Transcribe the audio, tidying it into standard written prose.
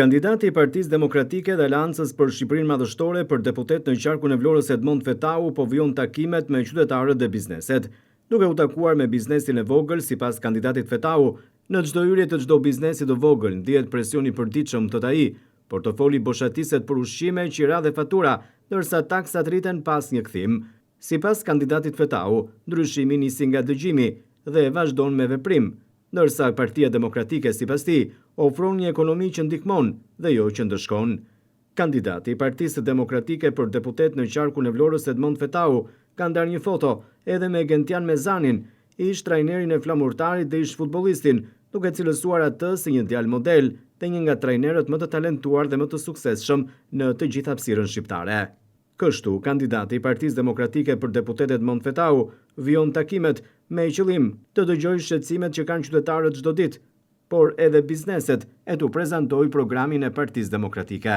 Kandidati i Partisë Demokratike dhe Aleancës për Shqipërinë Madhështore për deputet në qarkun e Vlorës Edmond Fetau po vjon takimet me qytetarët dhe bizneset. Duke u takuar me biznesin e vogël, sipas kandidatit Fetau, në çdo hyrje të çdo biznesi të vogël ndihet presioni i përditshëm të ai. Portofoli boshatiset për ushqime, qira dhe fatura, ndërsa taksat rriten pas një kthim. Sipas kandidatit Fetau, ndryshimi nisi nga dëgjimi dhe vazhdon me veprim, ndërsa Partia Demokratike sipas tij ofron një ekonomi që ndihmon dhe jo që ndëshkon. Kandidati i Partisë Demokratike për deputet në qarkun e Vlorës Edmond Fetau ka ndarë një foto edhe me Gentian Mezanin, ish trajnerin e flamurtarit dhe ish futbollistin, duke cilësuar atë si një djalë model dhe një nga trajnerët më të talentuar dhe më të suksesshëm në të gjithë hapësirën shqiptare. Kështu, kandidati i Partisë Demokratike për deputet Edmond Fetau vijon takimet me qëllim të dëgjojë shqetësimet që kanë qytetarët çdo ditë, por edhe bizneset e tu prezantoi programin e Partisë Demokratike.